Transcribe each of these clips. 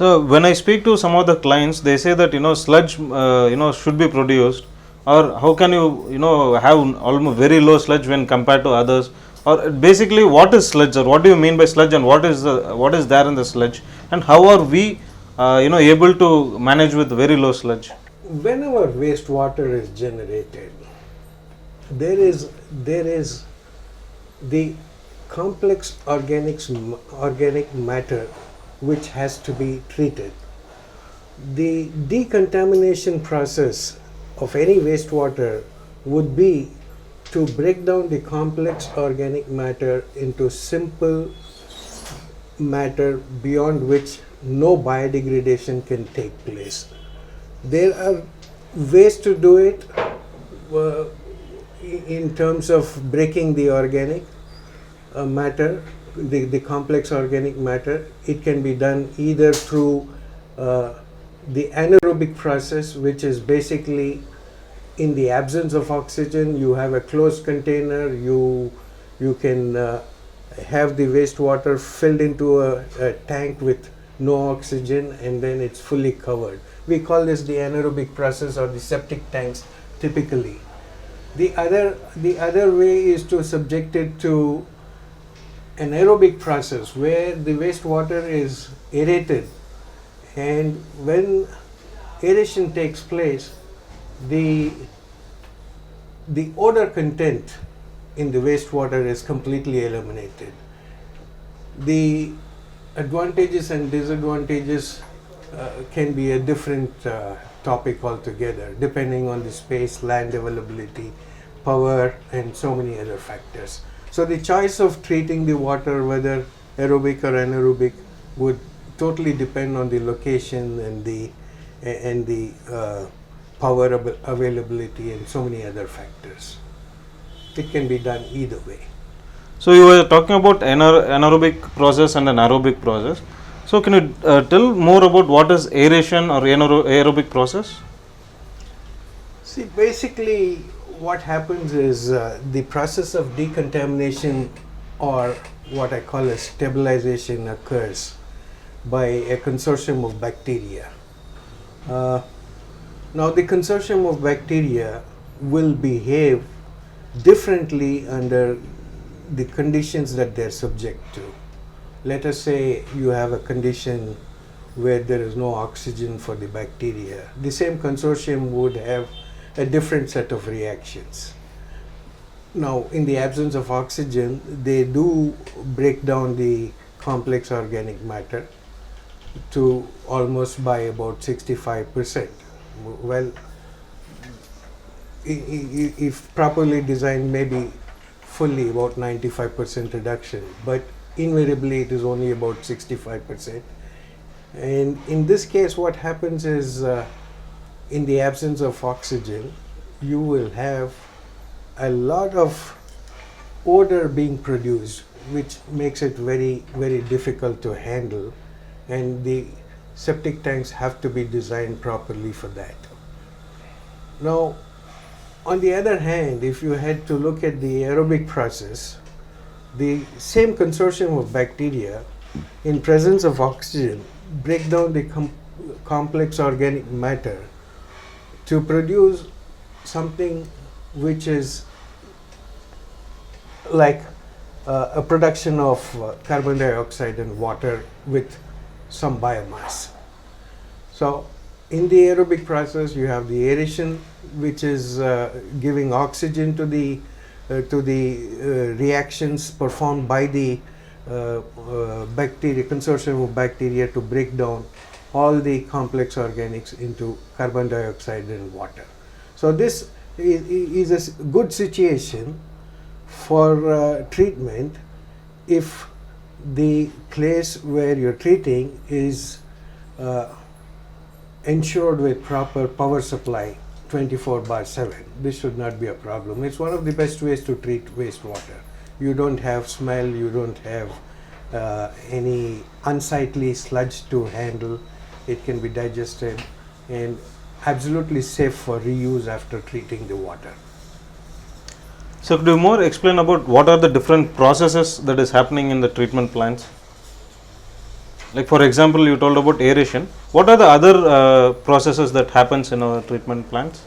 So when I speak to some of the clients, they say that sludge should be produced, or how can you have almost very low sludge when compared to others, or basically what is sludge, or what do you mean by sludge, and what is there in the sludge, and how are we able to manage with very low sludge? Whenever wastewater is generated, there is the complex organic matter which has to be treated. The decontamination process of any wastewater would be to break down the complex organic matter into simple matter beyond which no biodegradation can take place. There are ways to do it in terms of breaking the organic matter, the complex organic matter. It can be done either through the anaerobic process, which is basically in the absence of oxygen, you have a closed container, you can have the wastewater filled into a tank with no oxygen, and then it's fully covered. We call this the anaerobic process, or the septic tanks typically. The other way is to subject it to an aerobic process where the wastewater is aerated, and when aeration takes place, the odor content in the wastewater is completely eliminated. The advantages and disadvantages can be a different topic altogether, depending on the space, land availability, power, and so many other factors. So the choice of treating the water, whether aerobic or anaerobic, would totally depend on the location and the power availability and so many other factors. It can be done either way. So you were talking about anaerobic process and an aerobic process. So can you tell more about what is aeration or aerobic process? See, basically what happens is the process of decontamination, or what I call as stabilization, occurs by a consortium of bacteria. Now the consortium of bacteria will behave differently under the conditions that they are subject to. Let us say you have a condition where there is no oxygen for the bacteria. The same consortium would have a different set of reactions. Now, in the absence of oxygen, they do break down the complex organic matter to almost by about 65%. Well, if properly designed, maybe fully about 95% reduction, but invariably it is only about 65%. And in this case, what happens is in the absence of oxygen, you will have a lot of odor being produced, which makes it very, very difficult to handle, and the septic tanks have to be designed properly for that. Now, on the other hand, if you had to look at the aerobic process, the same consortium of bacteria, in presence of oxygen, break down the complex organic matter to produce something which is like a production of carbon dioxide and water with some biomass. So in the aerobic process, you have the aeration, which is giving oxygen to the reactions performed by the bacteria, consortium of bacteria, to break down all the complex organics into carbon dioxide and water. So this is a good situation for treatment if the place where you're treating is ensured with proper power supply 24/7. This should not be a problem. It's one of the best ways to treat wastewater. You don't have smell, you don't have any unsightly sludge to handle. It can be digested and absolutely safe for reuse after treating the water. So could you more explain about what are the different processes that is happening in the treatment plants? Like for example, you told about aeration. What are the other processes that happens in our treatment plants?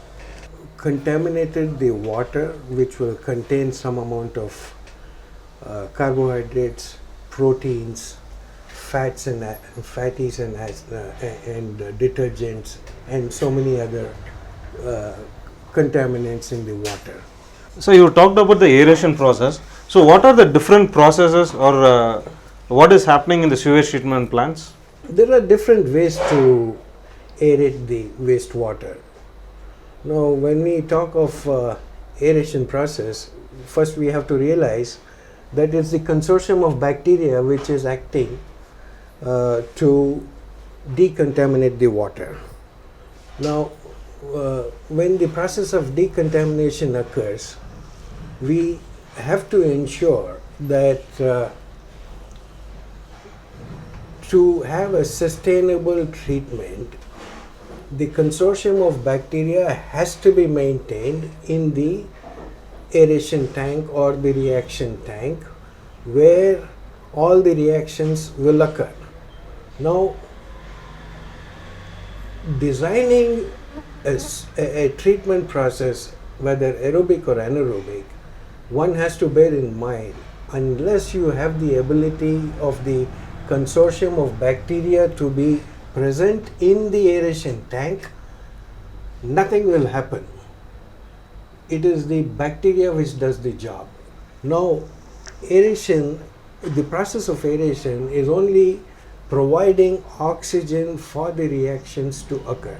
Contaminated the water, which will contain some amount of carbohydrates, proteins, fats and fatties and detergents, and so many other uh, contaminants in the water. So you talked about the aeration process. So what are the different processes, or what is happening in the sewage treatment plants? There are different ways to aerate the wastewater. Now, when we talk of aeration process, first we have to realize that it's the consortium of bacteria which is acting to decontaminate the water. Now, when the process of decontamination occurs, we have to ensure that to have a sustainable treatment, the consortium of bacteria has to be maintained in the aeration tank or the reaction tank where all the reactions will occur. Now, designing a treatment process, whether aerobic or anaerobic, one has to bear in mind, unless you have the ability of the consortium of bacteria to be present in the aeration tank, nothing will happen. It is the bacteria which does the job. Now, aeration, the process of aeration is only providing oxygen for the reactions to occur.